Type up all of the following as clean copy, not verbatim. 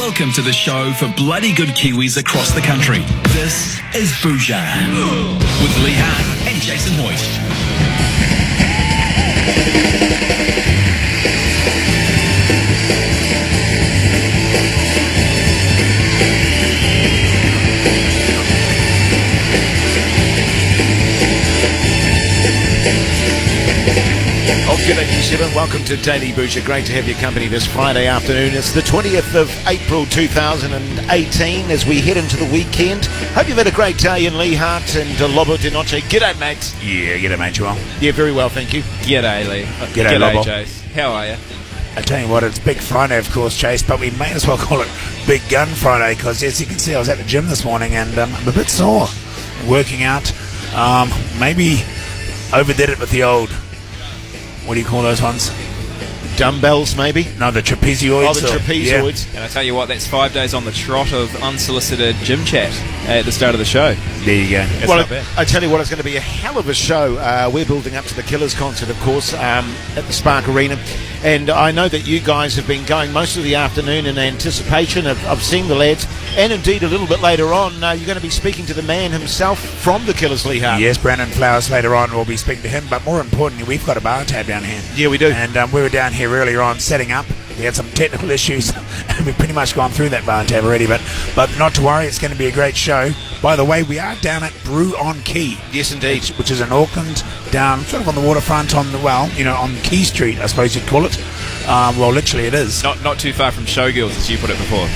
Welcome to the show for bloody good Kiwis across the country. This is Bhuja with Lee Hart and Jason Hoyt. G'day New Zealand, welcome to Daily Bhuja. Great to have your company this Friday afternoon. It's the 20th of April 2018 as we head into the weekend. Hope you've had a great day in Lee Hart and Lobo de Noche. G'day, mate. Yeah, g'day, mate. You well? Yeah, very well, thank you. G'day, Lee. G'day, Lobo. Chase. How are you? I tell you what, it's Big Friday, of course, Chase, but we may as well call it Big Gun Friday because, as you can see, I was at the gym this morning and I'm a bit sore. Working out. Maybe overdid it with the old... What do you call those ones? Dumbbells, maybe? No, the trapezoids. Oh, the trapezoids. And I tell you what, that's 5 days on the trot of unsolicited gym chat at the start of the show. There you go. That's well, not bad. I tell you what, it's going to be a hell of a show. We're building up to the Killers concert, of course, at the Spark Arena. And I know that you guys have been going most of the afternoon in anticipation of seeing the lads. And indeed, a little bit later on, you're going to be speaking to the man himself from the Killers, Lee Hart. Yes, Brandon Flowers later on. We'll be speaking to him. But more importantly, we've got a bar tab down here. Yeah, we do. And we were down here earlier on setting up. We had some technical issues, and we've pretty much gone through that bar tab already. But not to worry, it's going to be a great show. By the way, we are down at Brew on Quay. Yes, indeed. Which is in Auckland, down sort of on the waterfront on Quay Street, I suppose you'd call it. Well, literally it is. Not too far from Showgirls, as you put it before.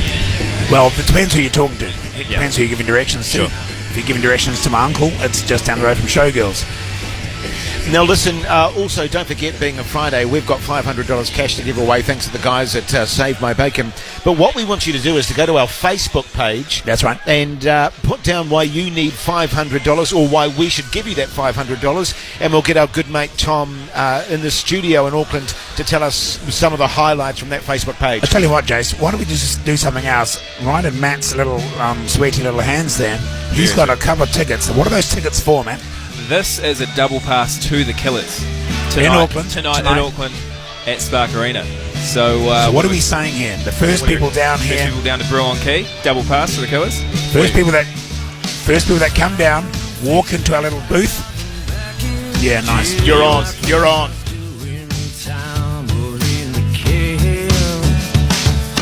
Well, it depends who you're talking to. It depends who you're giving directions to. Sure. If you're giving directions to my uncle, it's just down the road from Showgirls. Now listen, also don't forget, being a Friday, we've got $500 cash to give away thanks to the guys at Save My Bacon. But what we want you to do is to go to our Facebook page. That's right. And put down why you need $500 or why we should give you that $500, and we'll get our good mate Tom in the studio in Auckland to tell us some of the highlights from that Facebook page. I'll tell you what, Jace, why don't we just do something else? Right in Matt's little sweaty little hands there, he's got a couple of tickets. What are those tickets for, Matt? This is a double pass to the Killers. In Auckland. Tonight in Auckland at Spark Arena. So what are we saying here? The first people down here. First people down to Brew on Quay, double pass to the Killers. First people that come down, walk into our little booth. Yeah, nice. You're on. You're on.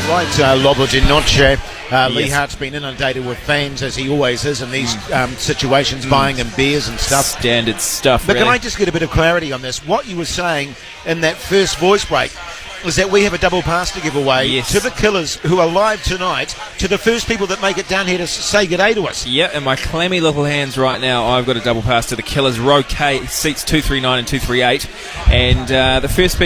Right, Lobo de Noche. Lee Hart's been inundated with fans, as he always is in these situations, buying him beers and stuff. Standard stuff, But really. can I just get a bit of clarity on this? What you were saying in that first voice break is that we have a double pass to give away to the Killers, who are live tonight, to the first people that make it down here to say g'day to us. Yeah, in my clammy little hands right now, I've got a double pass to the Killers, row K, seats 239 and 238. And the first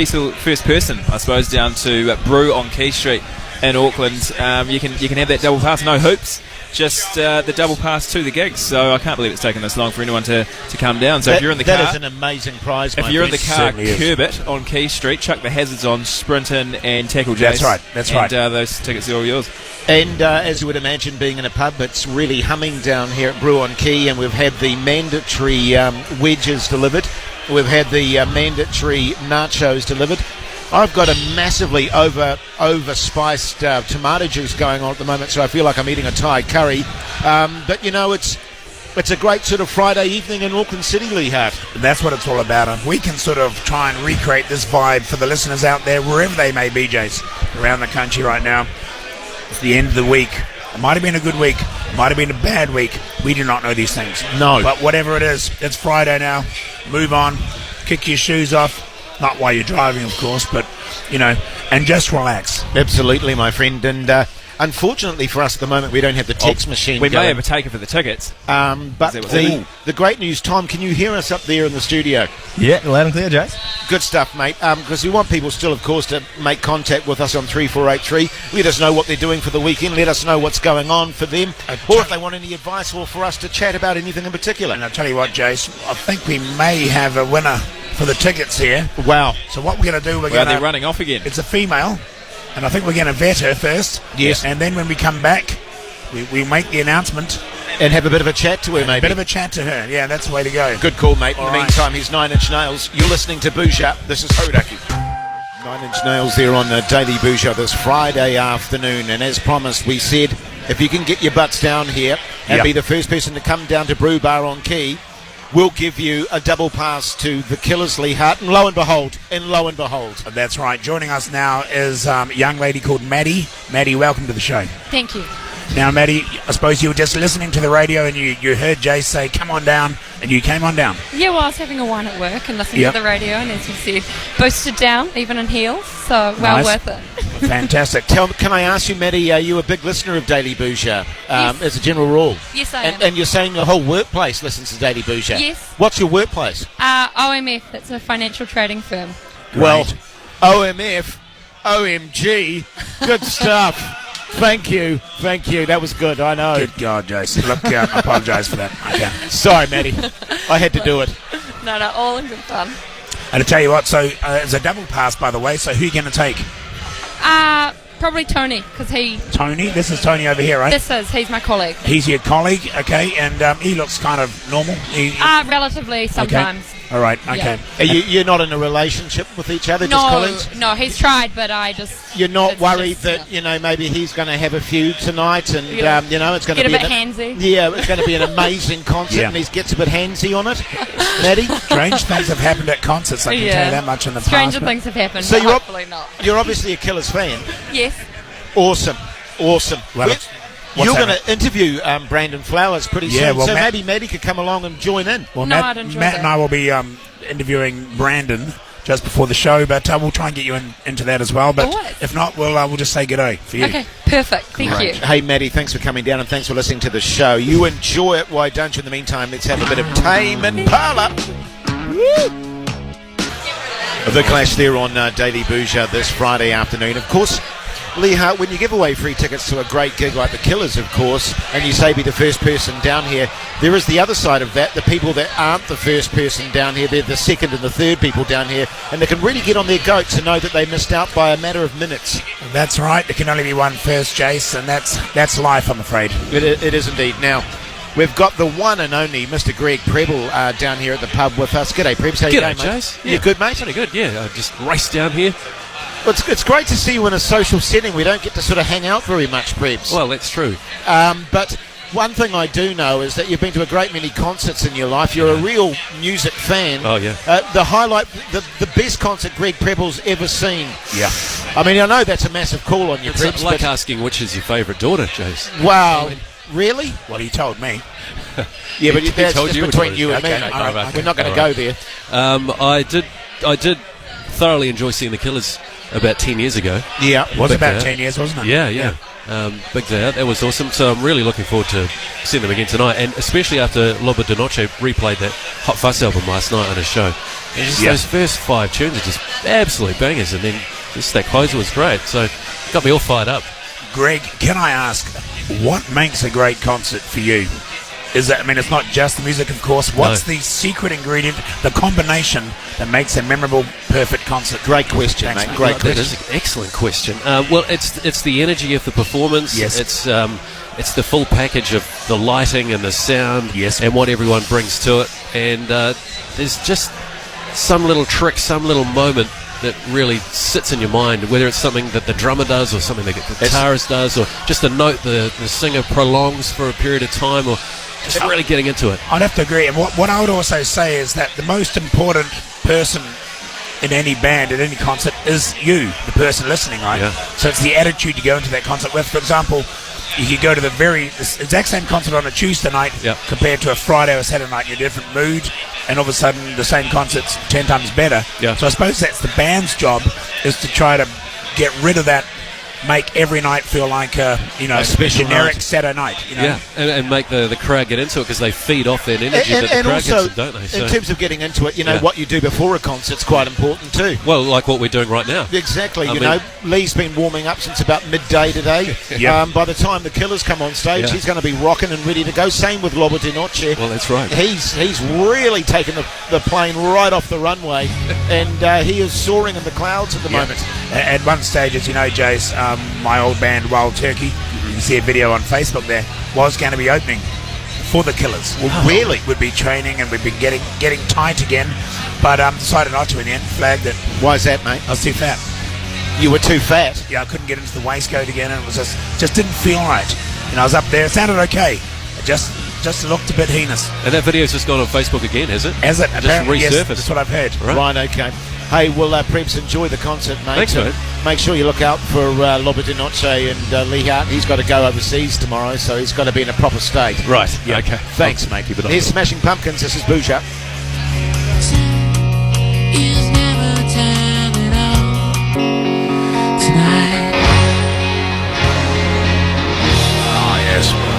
person, I suppose, down to Brew on Quay Street in Auckland, you can have that double pass, no hoops, just the double pass to the gigs. So I can't believe it's taken this long for anyone to come down. So if you're in the car, that is an amazing prize. If you're in the car, curb it on Quay Street, chuck the hazards on, sprint in and tackle Jace. That's right. And those tickets are all yours. And as you would imagine, being in a pub, it's really humming down here at Brew on Quay, and we've had the mandatory wedges delivered. We've had the mandatory nachos delivered. I've got a massively over-spiced tomato juice going on at the moment, so I feel like I'm eating a Thai curry. But, you know, it's a great sort of Friday evening in Auckland City, Lee Hart. That's what it's all about. And we can sort of try and recreate this vibe for the listeners out there, wherever they may be, Jace, around the country right now. It's the end of the week. It might have been a good week. It might have been a bad week. We do not know these things. No. But whatever it is, it's Friday now. Move on. Kick your shoes off. Not while you're driving, of course, but, you know, and just relax. Absolutely, my friend. And unfortunately for us at the moment, we don't have the text machine We going. may have a taker for the tickets. But the great news, Tom, can you hear us up there in the studio? Yeah, loud and clear, Jace. Good stuff, mate. Because we want people still, of course, to make contact with us on 3483. Let us know what they're doing for the weekend. Let us know what's going on for them. Or if they want any advice or for us to chat about anything in particular. And I'll tell you what, Jace, I think we may have a winner for the tickets here. Wow. So what we're going to do, They're running off again. It's a female, and I think we're going to vet her first. Yes. And then when we come back, we make the announcement. And have a bit of a chat to her, maybe. A bit of a chat to her. Yeah, that's the way to go. Good call, mate. In All the right. meantime, he's 9 Inch Nails. You're listening to Bhuja. This is Hodaki. Nine Inch Nails there on the Daily Bhuja this Friday afternoon, and as promised, we said if you can get your butts down here and be the first person to come down to Brew Bar on Quay, we'll give you a double pass to the Killers Lee Hart, and lo and behold. That's right. Joining us now is a young lady called Maddie. Maddie, welcome to the show. Thank you. Now, Maddie, I suppose you were just listening to the radio and you heard Jay say, come on down, and you came on down. Yeah, well, I was having a wine at work and listening to the radio, and as you said, boosted down, even in heels, so well worth it. Fantastic. Can I ask you, Maddie, are you a big listener of Daily Bhuja Yes. as a general rule? Yes, I am. And you're saying your whole workplace listens to Daily Bhuja? Yes. What's your workplace? OMF, that's a financial trading firm. Well, OMF, OMG, good stuff. Thank you. That was good, I know. Good God, Jason. Look, I apologise for that. Okay. Sorry, Maddie. I had to do it. No, all in good fun. And to tell you what, so it's a double pass, by the way, so who are you going to take? Probably Tony, because Tony? This is Tony over here, right? he's my colleague. He's your colleague, okay, and he looks kind of normal. Relatively, sometimes. Okay. All right, okay. Yeah. You're not in a relationship with each other, just colleagues? No, he's tried, but I just... You're not worried that, maybe he's going to have a feud tonight and, it's going to be... Get a bit handsy. Yeah, it's going to be an amazing concert and he gets a bit handsy on it. Maddie? Strange things have happened at concerts, I can tell you that much in the Stranger past. things have happened, so but hopefully not. You're obviously a Killers fan. Yes. Awesome. Well, you're going to interview Brandon Flowers pretty soon, well, so Matt, maybe Maddie could come along and join in. Well, I'd enjoy Matt that. and I will be interviewing Brandon just before the show, but we'll try and get you into that as well. But if not, we'll just say good day for you. Okay, perfect. Thank you. Hey, Maddie, thanks for coming down and thanks for listening to the show. You enjoy it, why don't you? In the meantime, let's have a bit of Tame Impala. Woo! The Clash there on Daily Bhuja this Friday afternoon. Of course, Lee Hart, when you give away free tickets to a great gig like the Killers, of course, and you say be the first person down here, there is the other side of that, the people that aren't the first person down here, they're the second and the third people down here, and they can really get on their goat to know that they missed out by a matter of minutes. That's right. There can only be one first, Jace, and that's life, I'm afraid. It is indeed. Now, we've got the one and only Mr. Greg Preble down here at the pub with us. G'day, Prebs. How you going, mate? Jace. You good, mate? Pretty good, yeah. I just raced down here. Well, it's great to see you in a social setting. We don't get to sort of hang out very much, Prebs. Well, that's true. But one thing I do know is that you've been to a great many concerts in your life. You're a real music fan. Oh, yeah. The highlight, the best concert Greg Preble's ever seen. Yeah. I mean, I know that's a massive call on you, It's Prebs. like asking which is your favourite daughter, Jace. Wow. Really? Well, he told me. Yeah, but He that's told just you between which you one. and me. Okay, all right. We're not going to go there. I did thoroughly enjoy seeing the Killers about 10 years ago. Yeah. It was Big about day 10 years, wasn't it? Yeah. Big day out. That was awesome. So I'm really looking forward to seeing them again tonight, and especially after Loba de Noche replayed that Hot Fuss album last night on his show. And just those first 5 tunes are just absolute bangers, and then just that closer was great. So got me all fired up. Greg, can I ask, what makes a great concert for you? Is that, I mean, it's not just the music, of course. What's the secret ingredient, the combination that makes a memorable, perfect concert? Great question, Thanks, mate. mate. Great That question. is an excellent question. Well, it's the energy of the performance. Yes. It's the full package of the lighting and the sound. Yes. And what everyone brings to it. And there's just some little trick, some little moment that really sits in your mind, whether it's something that the drummer does or something that the guitarist does, or just a note the singer prolongs for a period of time, or just really getting into it. I'd have to agree. And what I would also say is that the most important person in any band, at any concert, is you, the person listening, right? Yeah. So it's the attitude you go into that concert with. For example, you could go to the exact same concert on a Tuesday night compared to a Friday or Saturday night. You're in a different mood, and all of a sudden the same concert's 10 times better. Yeah. So I suppose that's the band's job, is to try to get rid of that, make every night feel like a special generic night. Saturday night. Yeah, and make the crowd get into it, because they feed off that energy that the And crowd also, gets, don't they? So, in terms of getting into it, what you do before a concert's quite important too. well, like what we're doing right now. Exactly. I You mean- know, Lee's been warming up since about midday today. Yep. By the time the Killers come on stage, Yeah. he's going to be rocking and ready to go. Same with Loba de Noche. Well, that's right. He's really taken the plane right off the runway, and he is soaring in the clouds at the moment. At one stage, as you know, Jace, my old band Wild Turkey, you can see a video on Facebook there, was going to be opening for the Killers. Well, really? We'd be training and we'd be getting tight again, but decided not to in the end. Flagged it. Why is that, mate? I was too fat. You were too fat. Yeah, I couldn't get into the waistcoat again, and it was just didn't feel right. I was up there. It sounded okay. It just looked a bit heinous. And that video's just gone on Facebook again, has it? Has it? Just Apparently, resurfaced. yes, that's what I've heard. Right, okay. Hey, well, Preps, enjoy the concert, mate. Thanks, mate. Make sure you look out for Loba de Noche and Lee Hart. He's got to go overseas tomorrow, so he's got to be in a proper state. Right, Yeah. okay. Thanks, mate. Here's Smashing Pumpkins. This is Bhuja.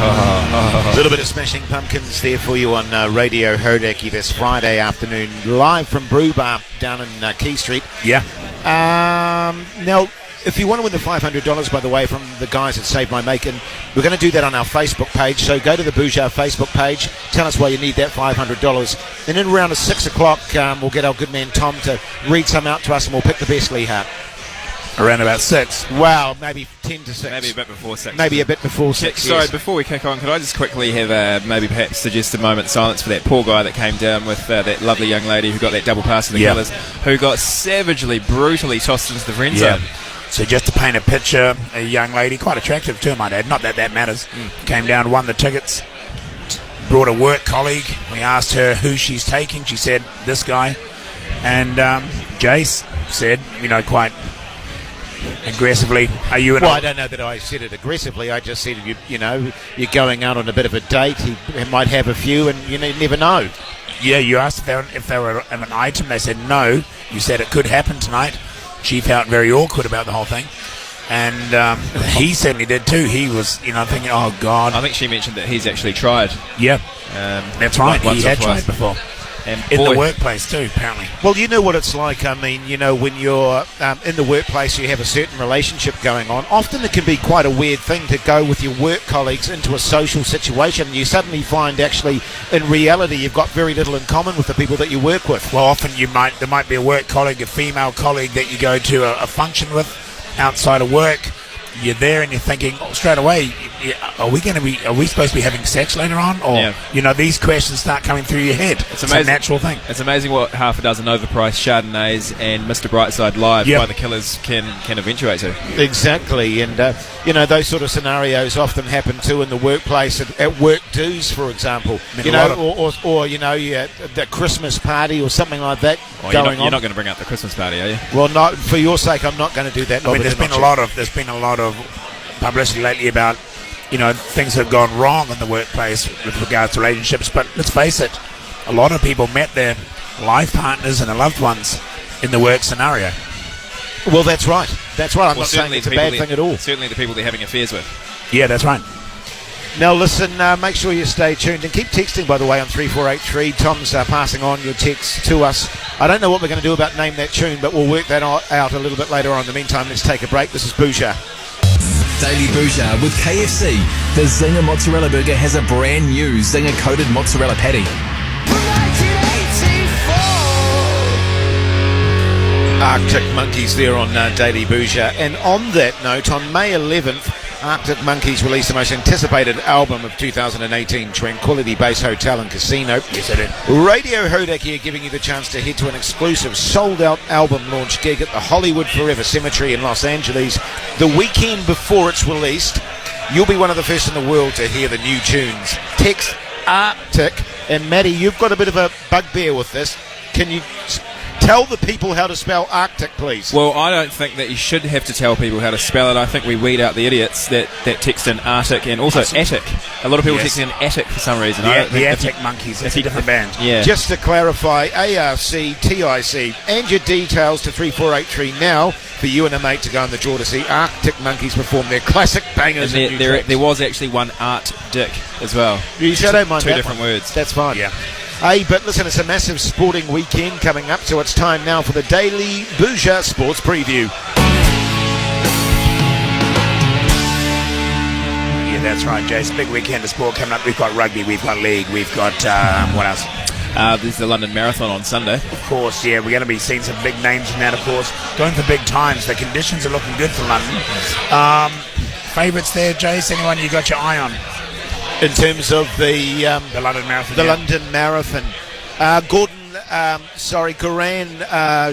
A little bit of Smashing Pumpkins there for you on Radio Hodaki this Friday afternoon, live from Brew Bar down in Key Street. Yeah. Now, if you want to win the $500, by the way, from the guys at Save My Macon, we're going to do that on our Facebook page. So go to the Bhuja Facebook page, tell us why you need that $500, and then around 6 o'clock, we'll get our good man Tom to read some out to us, and we'll pick the best, Lee Hart. Around about 6. Wow, maybe 10 to 6. Maybe a bit before 6. Maybe a bit before 6. Sorry, yes. before we kick on, could I just quickly have maybe perhaps suggest a moment's silence for that poor guy that came down with that lovely young lady who got that double pass to the Killers, who got savagely, brutally tossed into the friend zone. So just to paint a picture, a young lady, quite attractive too, I might add, not that that matters, came down, won the tickets, brought a work colleague. We asked her who she's taking. She said, this guy. And Jace said, quite aggressively, are you Well, I don't know that I said it aggressively. I just said, you're going out on a bit of a date. He might have a few, and you never know. Yeah, you asked if they were an item. They said no. You said it could happen tonight. She felt very awkward about the whole thing. And he certainly did too. He was, thinking, oh, God. I think she mentioned that he's actually tried. Yeah, that's right. once He or had twice. tried before. And In boy, the workplace too, apparently. Well, you know what it's like. I mean, when you're in the workplace, you have a certain relationship going on. Often it can be quite a weird thing to go with your work colleagues into a social situation. You suddenly find actually, in reality, you've got very little in common with the people that you work with. Well, often there might be a work colleague, a female colleague that you go to a function with outside of work. You're there and you're thinking straight away, are we supposed to be having sex later on? Or, these questions start coming through your head. It's a natural thing. It's amazing what half a dozen overpriced Chardonnays and Mr. Brightside Live by the Killers can eventuate to. Exactly, and those sort of scenarios often happen too in the workplace at work dues, for example. Or the Christmas party or something like that going on. You're not going to bring up the Christmas party, are you? Well, not for your sake. I'm not going to do that. I mean, there's been a lot of publicity lately about things that have gone wrong in the workplace with regards to relationships. But let's face it, a lot of people met their life partners and their loved ones in the work scenario. Well, that's right. I'm not saying it's a bad thing at all. Certainly the people they're having affairs with. Yeah, that's right. Now, listen, make sure you stay tuned and keep texting, by the way, on 3483. Tom's passing on your text to us. I don't know what we're going to do about Name That Tune, but we'll work that out a little bit later on. In the meantime, let's take a break. This is Bhuja. Daily Bhuja with KFC. The Zinger Mozzarella Burger has a brand new Zinger coated mozzarella patty. Arctic Monkeys there on Daily Bhuja. And on that note, on May 11th, Arctic Monkeys released the most anticipated album of 2018, Tranquility Base Hotel and Casino. Yes, I did. Radio Hodaki are giving you the chance to head to an exclusive sold-out album launch gig at the Hollywood Forever Cemetery in Los Angeles the weekend before it's released. You'll be one of the first in the world to hear the new tunes. Text Arctic. And Maddie, you've got a bit of a bugbear with this. Can you tell the people how to spell Arctic, please? Well, I don't think that you should have to tell people how to spell it. I think we weed out the idiots that text in Arctic and also Attic. A lot of people text in Attic for some reason. The Attic Monkeys. It's a different band. Yeah. Just to clarify, ARCTIC, and your details to 3483 now for you and a mate to go in the draw to see Arctic Monkeys perform their classic bangers. And there was actually one Art Dick as well. I don't mind two that different one. words. That's fine. Yeah. Hey, but listen, it's a massive sporting weekend coming up, so it's time now for the Daily Bhuja Sports Preview. Yeah, that's right, Jace. Big weekend of sport coming up. We've got rugby, we've got league, we've got, what else? There's the London Marathon on Sunday. Of course, yeah, we're going to be seeing some big names in that, of course. Going for big times. The conditions are looking good for London. Favourites there, Jace? Anyone you got your eye on? In terms of the London Marathon. London Marathon. Gordon Goran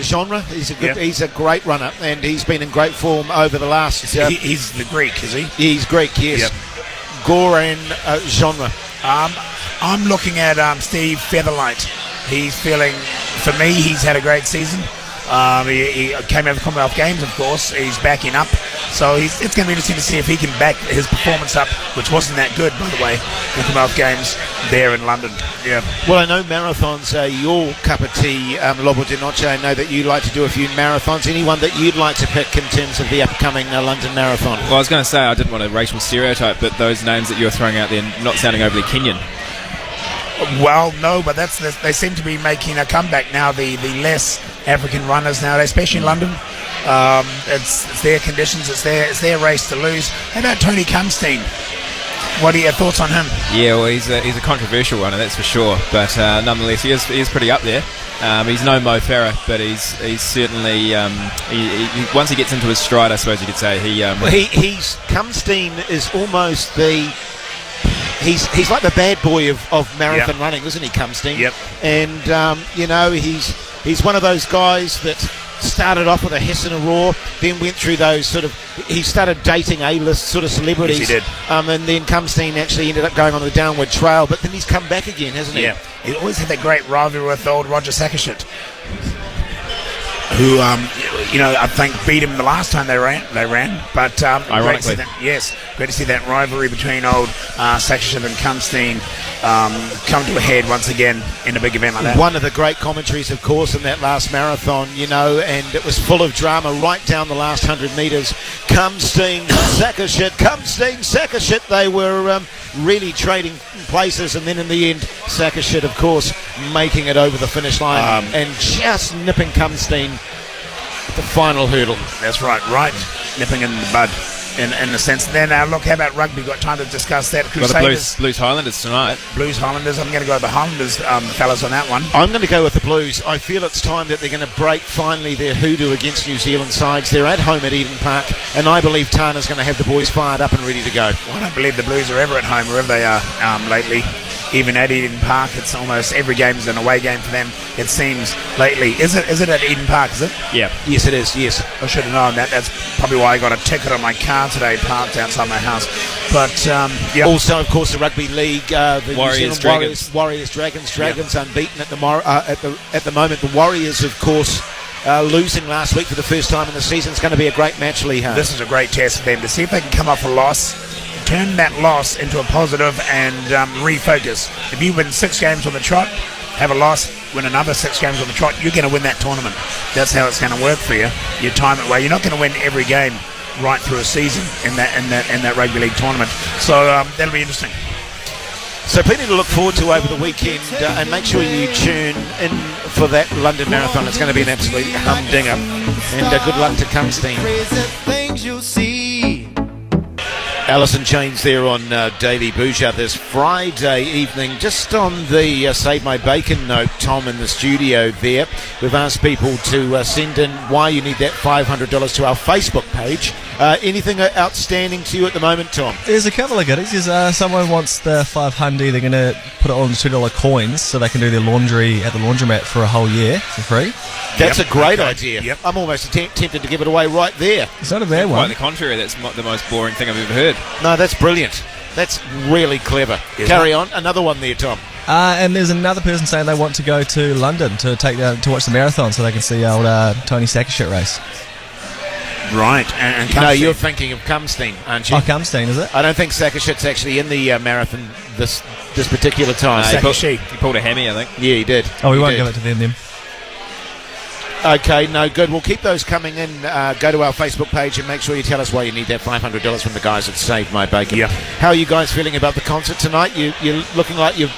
genre. He's a great runner, and he's been in great form over the last. He's the Greek, is he? He's Greek, yes. Yep. Goran genre. I'm looking at Steve Featherlight. He's feeling, for me, he's had a great season. He came out of the Commonwealth Games, of course. He's backing up. So it's going to be interesting to see if he can back his performance up, which wasn't that good, by the way, in the Commonwealth Games there in London. Yeah. Well, I know marathons are your cup of tea, Lobo de Noche. I know that you like to do a few marathons. Anyone that you'd like to pick in terms of the upcoming London Marathon? Well, I was going to say I didn't want a racial stereotype, but those names that you were throwing out there not sounding overly Kenyan. Well, no, but they seem to be making a comeback now, the less African runners nowadays, especially in London. It's their conditions, it's their race to lose. How about Tony Cumstein? What are your thoughts on him? Yeah, well, he's a controversial runner, that's for sure, but nonetheless, he is pretty up there. He's no Mo Farah, but he's certainly he once he gets into his stride, I suppose you could say he's Cumstein is almost the. He's like the bad boy of marathon running, isn't he, Cumstein? Yep. And he's one of those guys that started off with a hiss and a roar, then went through those sort of. He started dating A-list sort of celebrities. Yes, he did. And then Cumstein actually ended up going on the downward trail, but then he's come back again, hasn't he? Yeah. He always had that great rivalry with old Roger Sakashit, who I think beat him the last time they ran. But ironically, great to see that rivalry between old Sakashit and Cumstein come to a head once again in a big event like that. One of the great commentaries, of course, in that last marathon, and it was full of drama right down the last 100 metres. Cumstein, Sakashit. They were really trading places, and then in the end, Sakashit, of course, making it over the finish line and just nipping Cumstein at the final hurdle. That's right, nipping in the bud. In a sense. Then look, how about rugby? Got time to discuss that? Well, the Blues Highlanders tonight. Blues Highlanders. I'm going to go with the Highlanders fellas on that one. I'm going to go with the Blues. I feel it's time that they're going to break finally their hoodoo against New Zealand sides. They're at home at Eden Park, and I believe Tana's going to have the boys fired up and ready to go. Well, I don't believe the Blues are ever at home wherever they are lately. Even at Eden Park, it's almost every game is an away game for them, it seems, lately. Is it at Eden Park, is it? Yeah. Yes, it is, yes. I should have known that. That's probably why I got a ticket on my car today, parked outside my house. But, Also, of course, the Rugby League, the Warriors, Dragons. Dragons unbeaten at the moment. The Warriors, of course, losing last week for the first time in the season. It's going to be a great match, Lee Hart. This is a great test for them to see if they can come off a loss, turn that loss into a positive and refocus. If you win 6 games on the trot, have a loss, win another 6 games on the trot, you're going to win that tournament. That's how it's going to work for you. You time it well. You're not going to win every game right through a season in that rugby league tournament. So that'll be interesting. So plenty to look forward to over the weekend, and make sure you tune in for that London Marathon. It's going to be an absolute humdinger, and good luck to Cumstein. Alison Chains there on Daily Bhuja this Friday evening. Just on the Save My Bacon note, Tom, in the studio there, we've asked people to send in why you need that $500 to our Facebook page. Anything outstanding to you at the moment, Tom? There's a couple of goodies. Someone wants the $500. They're going to put it on $2 coins so they can do their laundry at the laundromat for a whole year for free. That's a great idea. Yep. I'm almost tempted to give it away right there. It's not a bad one. Quite the contrary, that's the most boring thing I've ever heard. No, that's brilliant. That's really clever. Carry on. Another one there, Tom. And there's another person saying they want to go to London to watch the marathon so they can see old Tony Sakashit race. Right. And no, you're thinking of Cumstein, aren't you? Oh, Cumstein, is it? I don't think Sakashit's actually in the marathon this particular time. He pulled a hammy, I think. Yeah, he did. Oh, we won't give it to them then. Okay, no, good. We'll keep those coming in. Go to our Facebook page and make sure you tell us why you need that $500 from the guys that Saved My Bacon. Yeah. How are you guys feeling about the concert tonight? You're looking like you're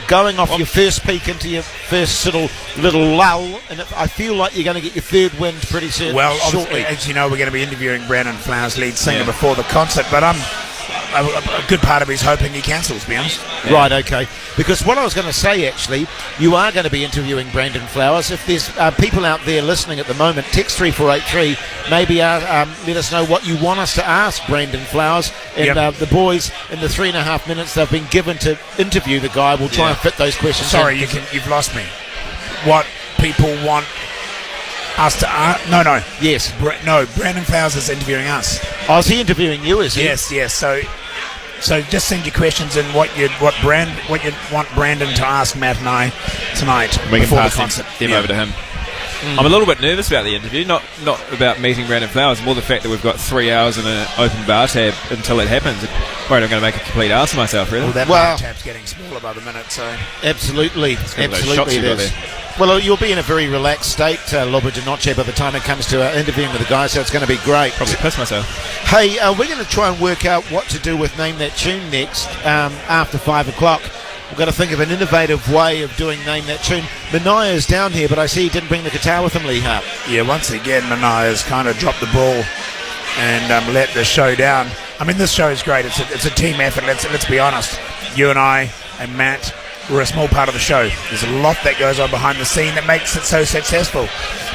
going off your first peak into your first sort of little lull, and I feel like you're going to get your third wind pretty soon. Well, shortly. As you know, we're going to be interviewing Brandon Flowers, lead singer, before the concert, but a good part of me is hoping he cancels, to be honest. Yeah. Right, okay. Because what I was going to say, actually, you are going to be interviewing Brandon Flowers. If there's people out there listening at the moment, text 3483, maybe let us know what you want us to ask Brandon Flowers. And the boys, in the 3.5 minutes they've been given to interview the guy, will try and fit those questions Sorry, in. you've lost me. what people want us to... Yes. Brandon Fowles is interviewing us. Oh, is he interviewing you, is he? Yes. So just send your questions and what you'd want Brandon to ask Matt and I tonight We can before the pass concert. them over to him. I'm a little bit nervous about the interview, not about meeting Brandon Flowers, more the fact that we've got 3 hours in an open bar tab until it happens. I'm worried I'm going to make a complete ass of myself, really. Well, that bar tab's getting smaller by the minute, so... Absolutely. Got those shots Absolutely you've it got is. there. Well, you'll be in a very relaxed state, Lobo de Noche, by the time it comes to interviewing with the guys, so it's going to be great. Probably piss myself. Hey, we're going to try and work out what to do with Name That Tune next after 5 o'clock. We've got to think of an innovative way of doing Name That Tune. Manaya's down here, but I see he didn't bring the guitar with him, Lee Hart. Yeah, once again, Manaya's kind of dropped the ball and let the show down. I mean, this show is great. It's a team effort, let's be honest. You and I and Matt, we're a small part of the show. There's a lot that goes on behind the scene that makes it so successful.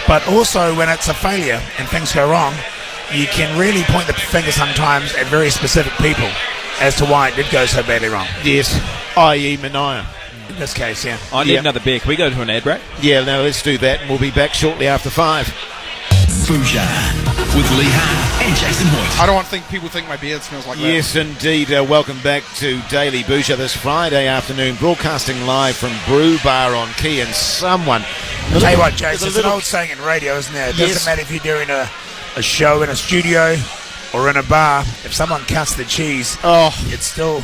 But also, when it's a failure and things go wrong, you can really point the finger sometimes at very specific people as to why it did go so badly wrong. Yes, i.e. Manaya. In this case, yeah. I need another beer. Can we go to an ad break? Yeah, now let's do that, and we'll be back shortly after 5. Bhuja with Lee Han and Jason Hoyt. I don't want to think people think my beard smells like that. Yes, indeed. Welcome back to Daily Bhuja this Friday afternoon, broadcasting live from Brew Bar on Key, and someone... I'll tell you what, Jason, it's an old saying in radio, isn't there? It doesn't matter if you're doing a show in a studio or in a bar. If someone cuts the cheese, it still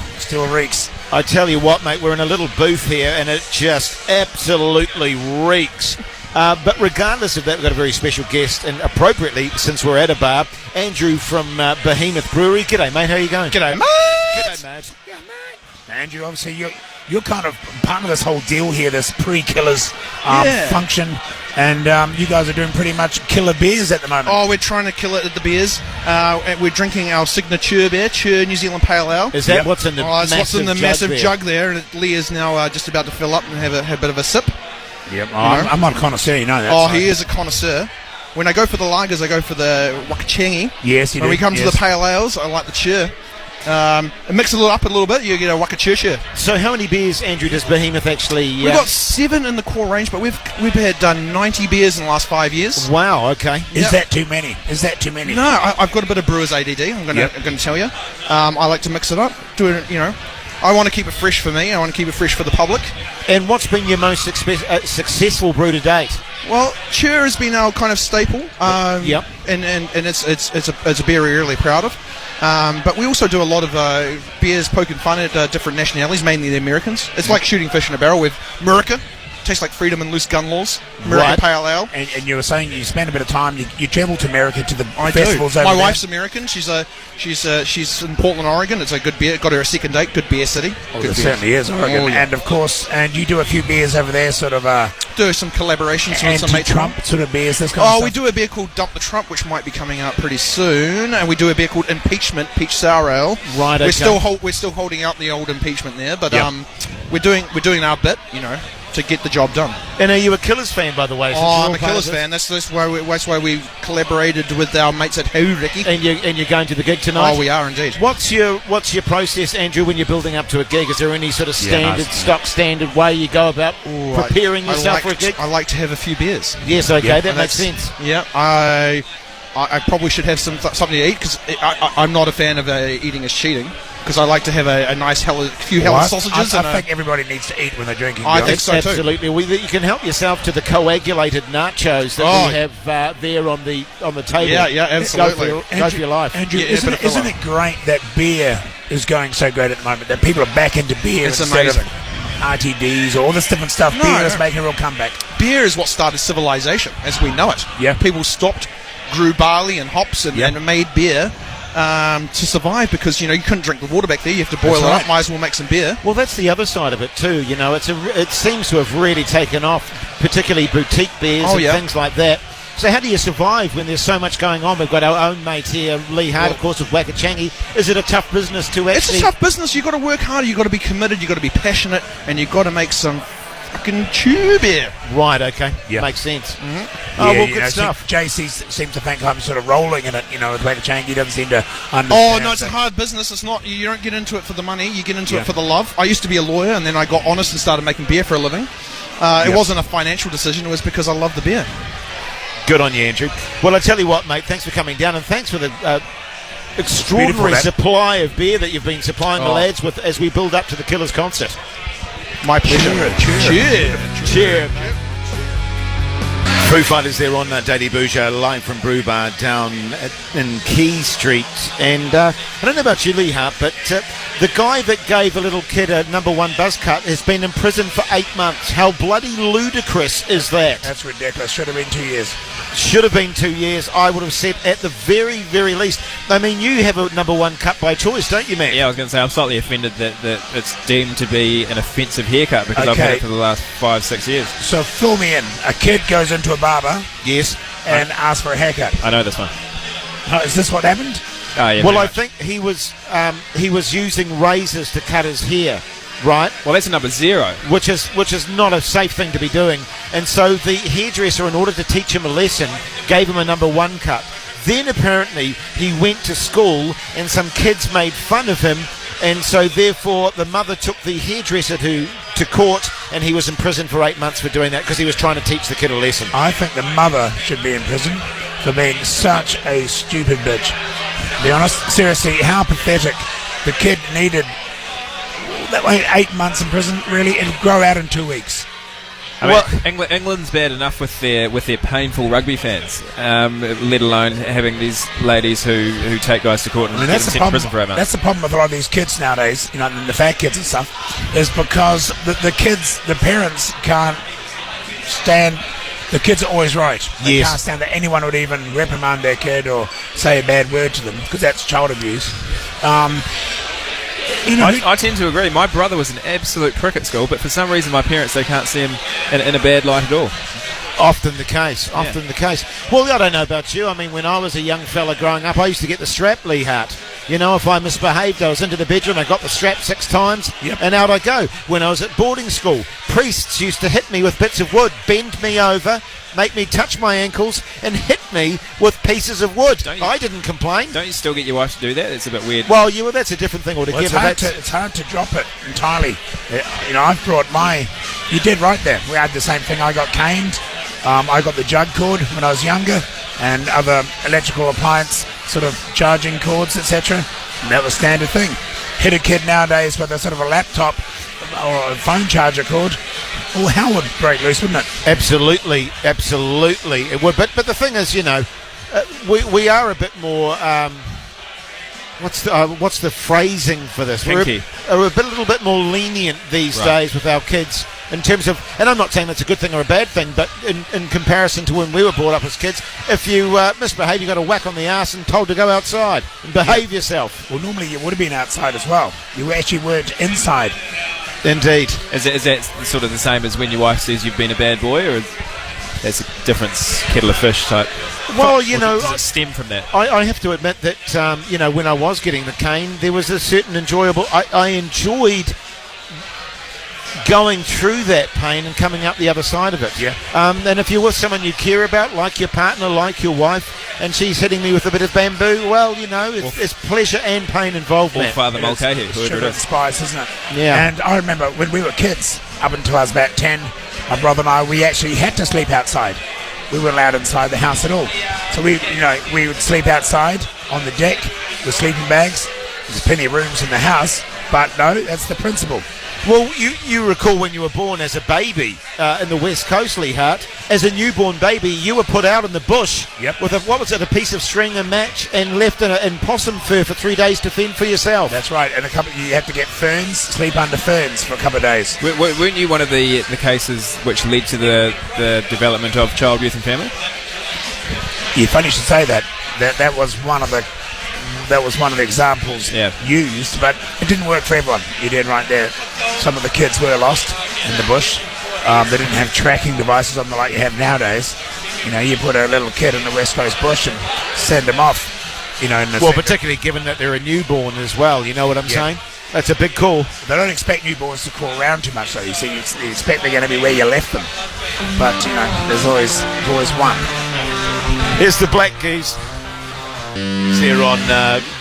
reeks. I tell you what, mate, we're in a little booth here, and it just absolutely reeks. But regardless of that, we've got a very special guest, and appropriately, since we're at a bar, Andrew from Behemoth Brewery. G'day, mate. How are you going? G'day, mate. G'day, mate. Yeah, mate. Andrew, obviously, you're kind of part of this whole deal here, this pre-Killers function, and you guys are doing pretty much killer beers at the moment. Oh, we're trying to kill it at the beers. And we're drinking our signature beer, Chur New Zealand Pale Ale. Is that what's in the That's massive what's in the jug massive there? jug there, and Lee is now just about to fill up and have a bit of a sip. Yep. I'm not a connoisseur, you know that. He is a connoisseur. When I go for the lagers, I go for the Wakachangi. Yes, When we come to the pale ales, I like the Chur. Mix it up a little bit, you get a Wakachur. So how many beers, Andrew, does Behemoth actually... We've got 7 in the core range, but we've had done 90 beers in the last 5 years. Wow, okay. Is that too many? No, I've got a bit of brewer's ADD, I'm going to tell you. I like to mix it up, do it, I want to keep it fresh for me, I want to keep it fresh for the public. And what's been your most successful brew to date? Well, Chur has been our kind of staple. Yep. And it's a beer we're really proud of. But we also do a lot of beers poking fun at different nationalities, mainly the Americans. It's like shooting fish in a barrel with Murica. Tastes like freedom and loose gun laws. American Pale Ale. And you were saying you spend a bit of time. You travel to America to the I festivals do. over My there. wife's American. She's in Portland, Oregon. It's a good beer. Got her a second date. Good beer city. It certainly is, Oregon. Oh, yeah. And of course, and you do a few beers over there, sort of do some collaborations with some mates. Anti-Trump sort of beers. This kind of stuff. We do a beer called Dump the Trump, which might be coming out pretty soon, and we do a beer called Impeachment Peach Sour Ale. Right. Okay. We're still holding out the old impeachment there, but we're doing our bit, to get the job done. And are you a Killers fan, by the way? I'm a Killers fan. That's why we collaborated with our mates at Who, Ricky. And you're going to the gig tonight? Oh, we are indeed. What's your process, Andrew, when you're building up to a gig? Is there any sort of standard way you go about preparing yourself for a gig? I like to have a few beers. Yes, okay, that makes sense. Yeah, I probably should have something to eat, because I'm not a fan of eating as cheating, because I like to have a nice few sausages. I think everybody needs to eat when they're drinking. I think so too. Absolutely. Well, you can help yourself to the coagulated nachos that we have there on the table. Yeah, absolutely. Go for your life. Andrew, Yeah, isn't it great that beer is going so great at the moment, that people are back into beer It's instead amazing. of RTDs or all this different stuff? Beer is making a real comeback. Beer is what started civilization as we know it. Yeah. People grew barley and hops and made beer to survive, because you couldn't drink the water back there. You have to boil it up. Might as well make some beer. Well, that's the other side of it too. It seems to have really taken off, particularly boutique beers and things like that. So how do you survive when there's so much going on? We've got our own mate here, Lee Hart, of course, with Wakachangi. Is it a tough business to actually... It's a tough business. You've got to work hard. You've got to be committed. You've got to be passionate. And you've got to make some fucking chew beer. Right, okay. Yeah. Makes sense. Mm-hmm. Oh, well, good stuff. JC seems to think I'm sort of rolling in it, with Wakachangi. He doesn't seem to understand. Oh, no, it's a hard business. It's not. You don't get into it for the money. You get into it for the love. I used to be a lawyer, and then I got honest and started making beer for a living. It wasn't a financial decision. It was because I love the beer. Good on you, Andrew. Well, I tell you what, mate, thanks for coming down, and thanks for the extraordinary supply of beer that you've been supplying the lads with as we build up to the Killers concert. My pleasure. Cheer. Foo Fighters there on Daily Bhuja, live from Brew Bar down in Key Street. And I don't know about you, Lee Hart, but the guy that gave a little kid a number 1 buzz cut has been in prison for 8 months. How bloody ludicrous is that? That's ridiculous. Should have been 2 years. Should have been 2 years, I would have said at the very, very least. I mean, you have a number 1 cut by choice, don't you, man? Yeah, I was going to say, I'm slightly offended that it's deemed to be an offensive haircut because I've had it for the last 5-6 years. So fill me in. A kid goes into a barber. Yes. And asks for a haircut. I know this one. Is this what happened? Oh, yeah, well, I think he was using razors to cut his hair. Right. Well, that's a number 0. Which is not a safe thing to be doing. And so the hairdresser, in order to teach him a lesson, gave him a number 1 cut. Then apparently he went to school and some kids made fun of him, and so therefore the mother took the hairdresser to court, and he was in prison for 8 months for doing that because he was trying to teach the kid a lesson. I think the mother should be in prison for being such a stupid bitch. To be honest, seriously, how pathetic. The kid needed 8 months in prison, really, and grow out in 2 weeks. I mean, England's bad enough with their painful rugby fans, let alone having these ladies who take guys to court and get them sent to prison for 8 months. That's the problem with a lot of these kids nowadays, the fat kids and stuff, is because the parents can't stand. The kids are always right. They can't stand that anyone would even reprimand their kid or say a bad word to them, because that's child abuse. I tend to agree. My brother was an absolute prick at school, but for some reason my parents, they can't see him in a bad light at all. Often the case. Well, I don't know about you. I mean, when I was a young fella growing up, I used to get the strap, Lee Hart. If I misbehaved, I was into the bedroom, I got the strap 6 times, and out I go. When I was at boarding school, priests used to hit me with bits of wood, bend me over, make me touch my ankles, and hit me with pieces of wood. I didn't complain. Don't you still get your wife to do that? It's a bit weird. Well, that's a different thing altogether. It's hard to drop it entirely. I've brought you did right there. We had the same thing. I got caned. I got the jug cord when I was younger, and other electrical appliance sort of charging cords, etc. And that was standard thing. Hit a kid nowadays with a sort of a laptop or a phone charger cord. Well, hell would break loose, wouldn't it? Absolutely, it would. But the thing is, we are a bit more. What's the phrasing for this? Kinky. We're a little bit more lenient these days with our kids in terms of, and I'm not saying that's a good thing or a bad thing, but in comparison to when we were brought up as kids, if you misbehave, you got a whack on the arse and told to go outside and behave yourself. Well, normally you would have been outside as well. You actually weren't inside. Indeed. Is that sort of the same as when your wife says you've been a bad boy, or that's a different kettle of fish type? Well, does it stem from that? I have to admit that, when I was getting the cane, there was a certain enjoyable. I enjoyed going through that pain and coming up the other side of it. Yeah. And if you're with someone you care about, like your partner, like your wife, and she's hitting me with a bit of bamboo, well, it's pleasure and pain involved. Or Father Mulcahy, whoever it is. Spice, isn't it? Yeah. And I remember when we were kids, up until I was about 10, my brother and I, we actually had to sleep outside. We weren't allowed inside the house at all. So we would sleep outside on the deck with sleeping bags. There's plenty of rooms in the house, but no, that's the principle. Well, you recall when you were born as a baby in the West Coast, Lee Hart. As a newborn baby, you were put out in the bush with a piece of string, a match, and left in possum fur for 3 days to fend for yourself. That's right, and you have to get ferns, sleep under ferns for a couple of days. Weren't you one of the cases which led to the development of Child, Youth and Family? Yeah, funny you should say that. That was one of the examples used, but it didn't work for everyone. You did right there. Some of the kids were lost in the bush. They didn't have tracking devices on them like you have nowadays. You put a little kid in the West Coast bush and send them off. Particularly given that they're a newborn as well. You know what I'm saying? That's a big call. They don't expect newborns to crawl around too much, though. You see, you expect they're going to be where you left them. But there's always one. Here's the Black Keys. Here on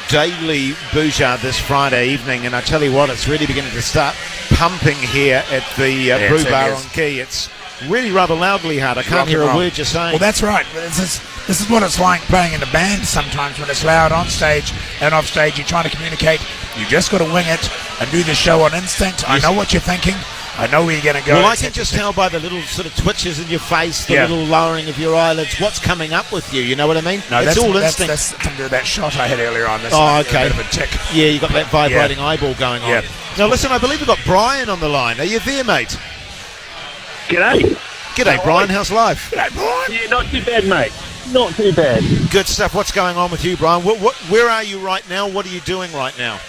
Daily Bhuja this Friday evening, and I tell you what, it's really beginning to start pumping here at the Brew it Bar is. on Quay. It's really rather loudly hard. I can't Rock hear and a roll. word you're saying. Well, that's right. This is what it's like playing in a band sometimes when it's loud on stage and off stage. You're trying to communicate. You just got to wing it and do the show on instinct. I know what you're thinking. I know where you're going to go. Well, I can just tell by the little sort of twitches in your face, the little lowering of your eyelids, what's coming up with you. You know what I mean? No, it's all instinct. That's something to that shot I had earlier on. That's Oh, okay. A bit of a tick. Yeah, you got that vibrating eyeball going on. Yeah. Now, listen, I believe we've got Brian on the line. Are you there, mate? G'day. G'day, Brian. How's life? G'day, Brian. Yeah, not too bad, mate. Not too bad. Good stuff. What's going on with you, Brian? Where are you right now? What are you doing right now?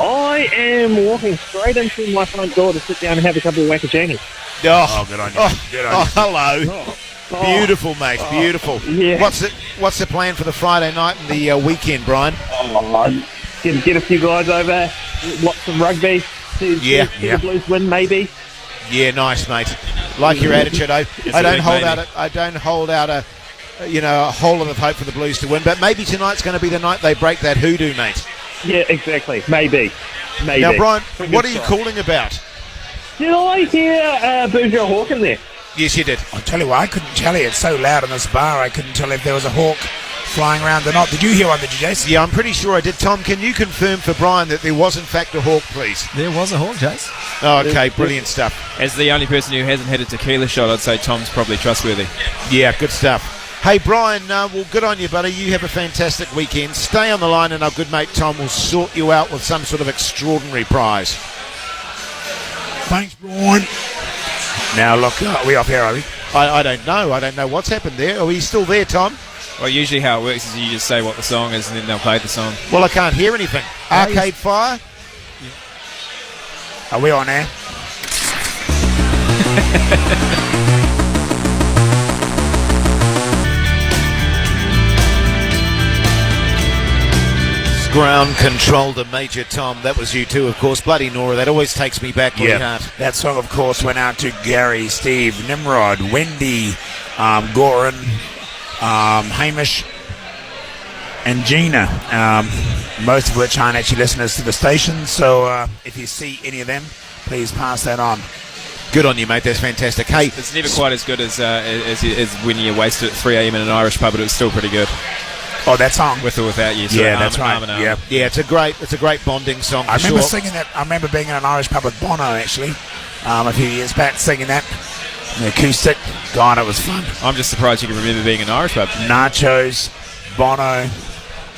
I am walking straight into my front door to sit down and have a couple of wackajangas. Oh, good on you. Oh, Good on you. hello. Beautiful, mate. Beautiful. Yeah. What's the plan for the Friday night and the weekend, Brian? Get a few guys over, watch some rugby, see the Blues win, maybe. Yeah, nice, mate. Like your attitude. I don't hold out a whole lot of hope for the Blues to win, but maybe tonight's going to be the night they break that hoodoo, mate. Yeah, exactly. Maybe. Now, Brian, Fingers what are you crossed. calling about? Did I hear Bhuja Hawk in there? Yes, you did. I'll tell you what, I couldn't tell you. It's so loud in this bar, I couldn't tell if there was a hawk flying around or not. Did you hear one, did you, Jason? Yeah, I'm pretty sure I did. Tom, can you confirm for Brian that there was in fact a hawk, please? There was a hawk, Jace. Oh, okay, brilliant stuff. As the only person who hasn't had a tequila shot, I'd say Tom's probably trustworthy. Yeah, good stuff. Hey, Brian, well, good on you, buddy. You have a fantastic weekend. Stay on the line and our good mate Tom will sort you out with some sort of extraordinary prize. Thanks, Brian. Now, look, are we off here, are we? I don't know. I don't know what's happened there. Are we still there, Tom? Well, usually how it works is you just say what the song is and then they'll play the song. Well, I can't hear anything. Arcade Fire? Are we on air? Ground control to Major Tom. That was you too, of course. Bloody Nora. That always takes me back really hard. That song, of course, went out to Gary, Steve, Nimrod, Wendy, Goran, Hamish, and Gina, most of which aren't actually listeners to the station. So if you see any of them, please pass that on. Good on you, mate. That's fantastic. Hey, It's never quite as good as when you wasted at 3 a.m. in an Irish pub, but it was still pretty good. Oh, that song. With or without you. So Yeah, that's right. arm in arm. Yeah. yeah, it's a great bonding song. For I remember sure. singing that. I remember being in an Irish pub with Bono, actually, a few years back, singing that. The acoustic. God, it was fun. I'm just surprised you can remember being in an Irish pub. Nachos, Bono,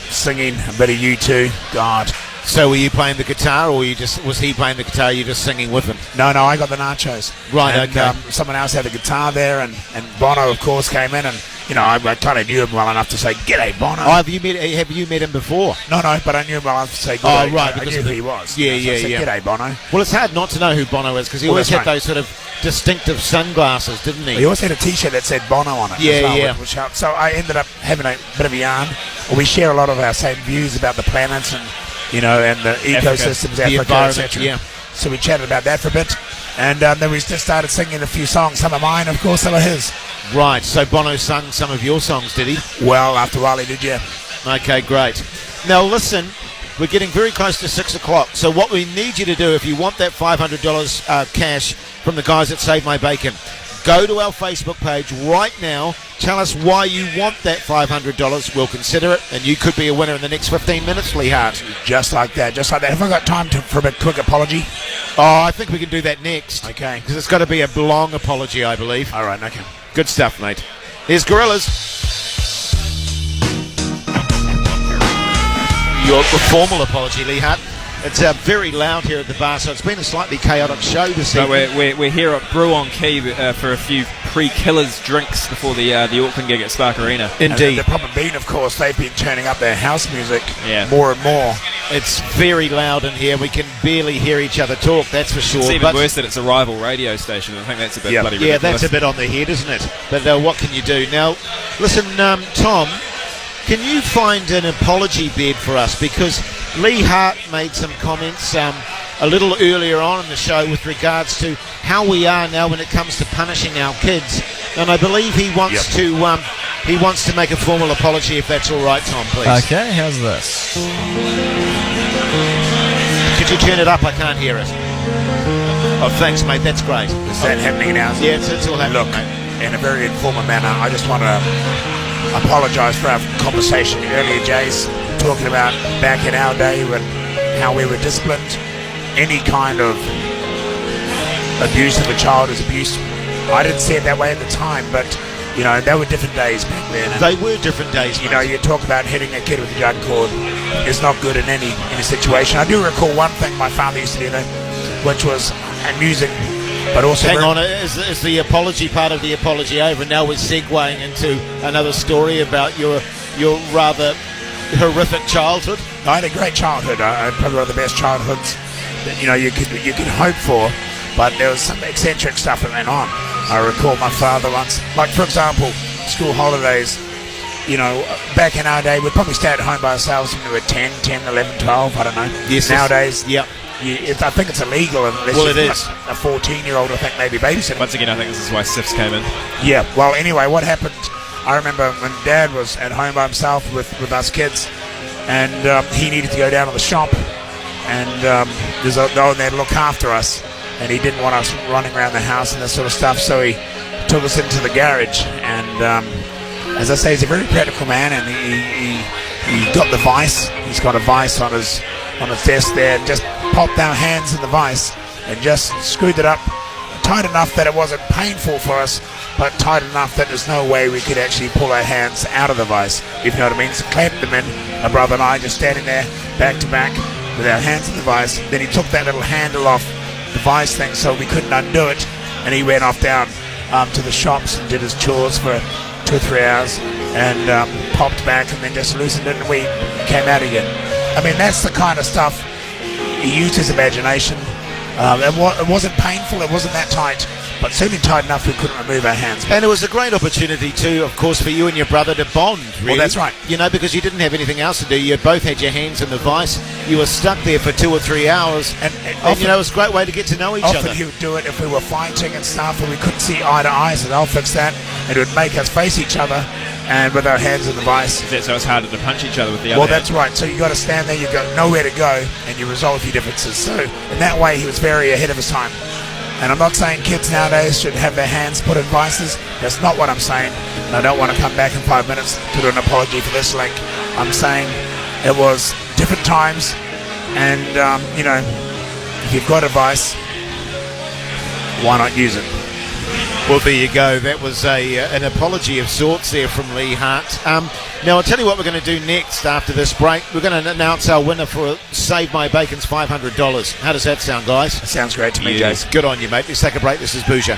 singing a bit of U2. God. So were you playing the guitar, or was he playing the guitar? You just singing with him? No, I got the nachos. Right, and, okay. Someone else had the guitar there, and Bono, of course, came in, and I kind of knew him well enough to say, "G'day, Bono." Oh, have you met him before? No, but I knew him well enough to say, Oh, "G'day." right, I because knew of who the- he was. Yeah, So I said, yeah. "G'day, Bono." Well, it's hard not to know who Bono is because he Well, always that's had right. those sort of distinctive sunglasses, didn't he? He also had a T-shirt that said Bono on it. Yeah, as well, yeah. Which helped. So I ended up having a bit of a yarn. We share a lot of our same views about the planets and and the ecosystems, the Africa, environment, etc. yeah. So we chatted about that for a bit, and then we just started singing a few songs. Some of mine, of course, some of his. Right. So Bono sung some of your songs, did he? Well, after a while, he did, yeah. Okay, great. Now listen, we're getting very close to 6 o'clock. So what we need you to do, if you want that $500 cash from the guys that Save My Bacon, go to our Facebook page right now. Tell us why you want that $500. We'll consider it, and you could be a winner in the next 15 minutes, Lee Hart. Just like that. Have I got time for a bit quick apology? Oh, I think we can do that next. Okay. Because it's got to be a long apology, I believe. All right, okay. Good stuff, mate. Here's Gorillas. Your formal apology, Lee Hart. It's very loud here at the bar, so it's been a slightly chaotic show this So evening. we're here at Brew on Quay for a few pre-Killers drinks before the Auckland gig at Spark Arena. Indeed. And the problem being, of course, they've been turning up their house music more and more. It's very loud in here. We can barely hear each other talk, that's for sure. It's even But- worse that it's a rival radio station. I think that's a bit bloody Yeah, ridiculous. that's a bit on the head, isn't it? But what can you do? Now, listen, Tom, can you find an apology bed for us? Because Lee Hart made some comments a little earlier on in the show with regards to how we are now when it comes to punishing our kids, and I believe he wants to make a formal apology. If that's all right, Tom, please. Okay, how's this? Could you turn it up? I can't hear it. Oh, thanks, mate. That's great. Is that happening now? Yeah, it's all happening, Look, mate. in a very informal manner, I just want to apologise for our conversation earlier, Jace, talking about back in our day when how we were disciplined. Any kind of abuse of a child is abuse. I didn't see it that way at the time, but you know, there were different days back then. They were different days, you know, you talk about hitting a kid with a jug cord. It's not good in any situation. I do recall one thing my father used to do, though, which was amusing, but also... Hang on, is the apology part of the apology over? Now we're segueing into another story about your rather horrific childhood. I had a great childhood. I had probably one of the best childhoods that, you know, you could hope for, but there was some eccentric stuff that went on. I recall my father once, like for example, school holidays, you know, back in our day, we'd probably stay at home by ourselves when we were 10, 11, 12, I don't know. Yes. Nowadays, yep. I think it's illegal unless well, it you're is. a 14-year-old, I think, maybe babysitting. Once again, I think this is why SIFs came in. Yeah, well, anyway, what happened, I remember when Dad was at home by himself with us kids, and he needed to go down to the shop, and there's no one there to look after us, and he didn't want us running around the house and that sort of stuff, so he took us into the garage, and as I say, he's a very practical man, and he got the vice. He's got a vice on his desk there, and just popped our hands in the vice and just screwed it up tight enough that it wasn't painful for us, but tight enough that there's no way we could actually pull our hands out of the vice, if you know what I mean. So clamped them in, my brother and I just standing there back to back with our hands in the vice. Then he took that little handle off the vice thing so we couldn't undo it, and he went off down to the shops and did his chores for 2 or 3 hours, and popped back and then just loosened it, and we came out again. I mean, that's the kind of stuff. He used his imagination. It wasn't painful, it wasn't that tight, but certainly tight enough we couldn't remove our hands. And it was a great opportunity too, of course, for you and your brother to bond, really. Well, that's right. You know, because you didn't have anything else to do. You both had your hands in the vice. You were stuck there for 2 or 3 hours. And you know, it was a great way to get to know each other. Often he would do it if we were fighting and stuff and we couldn't see eye to eye, so I'll fix that. And it would make us face each other and with our hands in the vice. So it's harder to punch each other with the other Well, hand. that's right. So you got to stand there, you've got nowhere to go, and you resolve your differences. So in that way, he was very ahead of his time. And I'm not saying kids nowadays should have their hands put in vices. That's not what I'm saying. And I don't want to come back in 5 minutes to do an apology for this link. I'm saying it was different times, and you know, if you've got a vice, why not use it? Well, there you go. That was an apology of sorts there from Lee Hart. Now, I'll tell you what we're going to do next after this break. We're going to announce our winner for Save My Bacon's $500. How does that sound, guys? It sounds great to me, Jace. Good on you, mate. Let's take a break. This is Bhuja.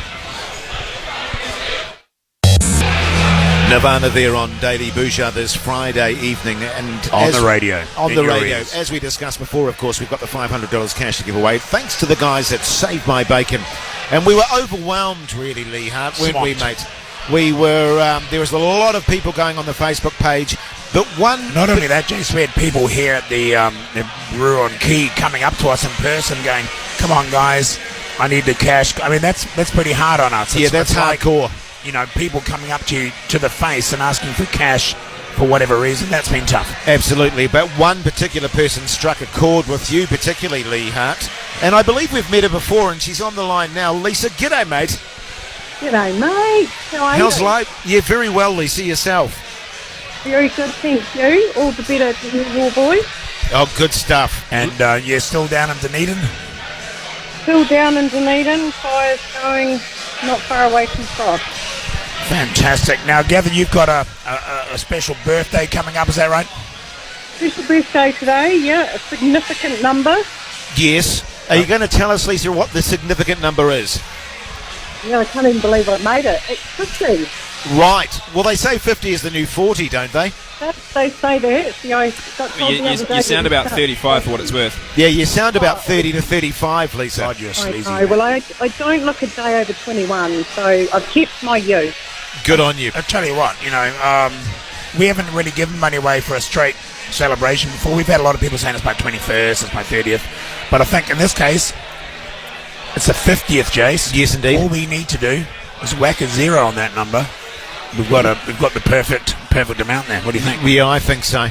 Nirvana there on Daily Bhuja this Friday evening, and on the radio. On the radio. As we discussed before, of course, we've got the $500 cash to give away, thanks to the guys at Save My Bacon. And we were overwhelmed, really, Lee Hart, weren't we, mate? We were. There was a lot of people going on the Facebook page, but one. Not only that, Jace, we had people here at the Brew on Quay coming up to us in person, going, "Come on, guys, I need the cash." I mean, that's pretty hard on us. Yeah, that's hardcore. Like, you know, people coming up to you to the face and asking for cash for whatever reason. That's been tough. Absolutely, but one particular person struck a chord with you, particularly Lee Hart, and I believe we've met her before, and she's on the line now. Lisa, g'day, mate. G'day, mate. How are you? How's life? Yeah, very well, Lisa. Yourself? Very good, thank you. All the better to you, boys. Oh, good stuff. And you're still down in Dunedin? Still down in Dunedin. Fire's going not far away from Frost. Fantastic. Now, Gavin, you've got a special birthday coming up, is that right? Special birthday today, yeah. A significant number. Yes. Are you going to tell us, Lisa, what the significant number is? Yeah, I can't even believe I made it. It's 50. Right. Well, they say 50 is the new 40, don't they? They say that. You know, you sound about 35 for what it's worth. Yeah, you sound about 30 to 35, Lisa. God, you're sleazy. I know. Well, I don't look a day over 21, so I've kept my youth. Good on you. I'll tell you what, you know, we haven't really given money away for a straight celebration before. We've had a lot of people saying it's my 21st, it's my 30th. But I think in this case, it's the 50th, Jace. Yes, indeed. All we need to do is whack a zero on that number. We've got the perfect amount there. What do you think? Yeah, I think so.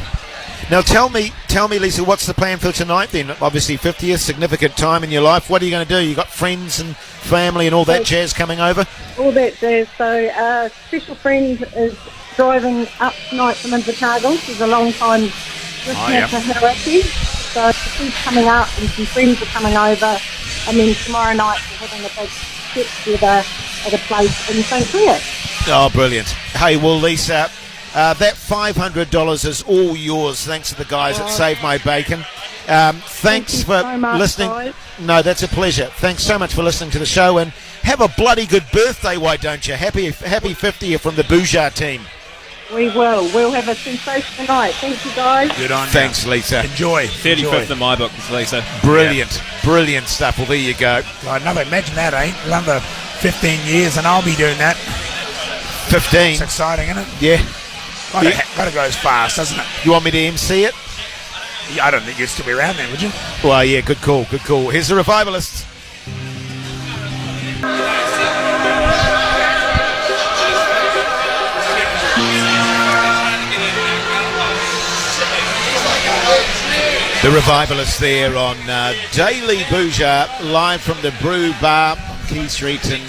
Now tell me, Lisa, what's the plan for tonight then? Obviously 50th, significant time in your life. What are you going to do? You got friends and family and all that jazz coming over? All that jazz. So a special friend is driving up tonight from Invercargill. She's a long time listener to Hauraki. So she's coming up and some friends are coming over. And then tomorrow night we're having a big get-together at a place in St Clair. Oh, brilliant. Hey, well, Lisa, that $500 is all yours, thanks to the guys at Save My Bacon. Thanks for so much, listening. guys. No, that's a pleasure. Thanks so much for listening to the show, and have a bloody good birthday, why don't you? Happy 50th from the Bhuja team. We will. We'll have a sensational night. Thank you, guys. Good on you. Thanks, Lisa. Enjoy. 35th in my book, Lisa. Brilliant. Brilliant stuff. Well, there you go. Imagine that, eh? Another 15 years and I'll be doing that. 15. It's exciting, isn't it? Yeah. Gotta go as fast, doesn't it? You want me to MC it? Yeah, I don't think you'd still be around then, would you? Well, yeah, good call, good call. Here's the Revivalists. The Revivalists there on Daily Bhuja, live from the Brew Bar on Key Street. And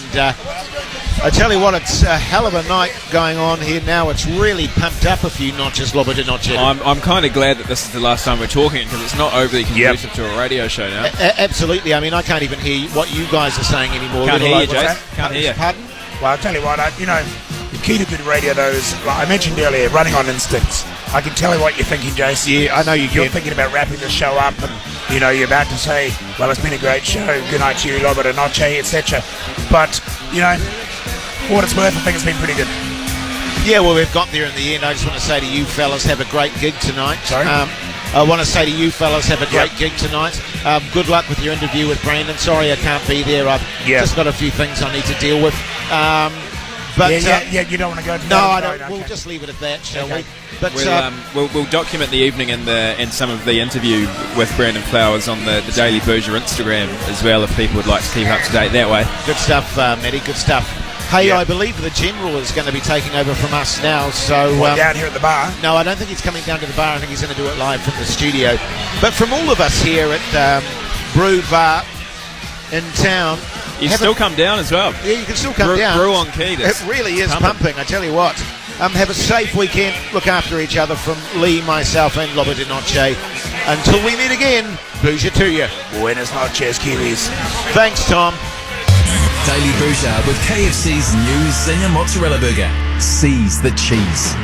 I tell you what, it's a hell of a night going on here now. It's really pumped up a few notches, Loba de Noche. I'm kind of glad that this is the last time we're talking, because it's not overly conducive to a radio show now. Absolutely. I mean, I can't even hear what you guys are saying anymore. Can't hear you, Jace. Can't hear you. Pardon? Well, I'll tell you what, the key to good radio, though, is, like I mentioned earlier, running on instincts. I can tell you what you're thinking, Jace. Yeah, I know you're thinking about wrapping the show up, and you're about to say, well, it's been a great show, good night to you, Loba de Noche, etc. But, for what it's worth, I think it's been pretty good. Yeah, well, we've got there in the end. I just want to say to you fellas, have a great gig tonight. Sorry? I want to say to you fellas, have a great gig tonight. Good luck with your interview with Brandon. Sorry I can't be there. I've just got a few things I need to deal with. But you don't want to go to no, I don't. Okay. We'll just leave it at that, shall we? But we'll document the evening and some of the interview with Brandon Flowers on the Daily Bhuja Instagram as well, if people would like to keep up to date that way. Good stuff, Matty. Good stuff. Hey, I believe the General is going to be taking over from us now. So down here at the bar? No, I don't think he's coming down to the bar. I think he's going to do it live from the studio. But from all of us here at Brew Bar in town, you still come down as well. Yeah, you can still come down. Brew on Key. It really is pumping, I tell you what. Have a safe weekend. Look after each other from Lee, myself, and Loba de Noche. Until we meet again, Bhuja to you. Buenas noches, Kiwis. Thanks, Tom. Daily Bhuja with KFC's new Zinger Mozzarella Burger. Seize the cheese.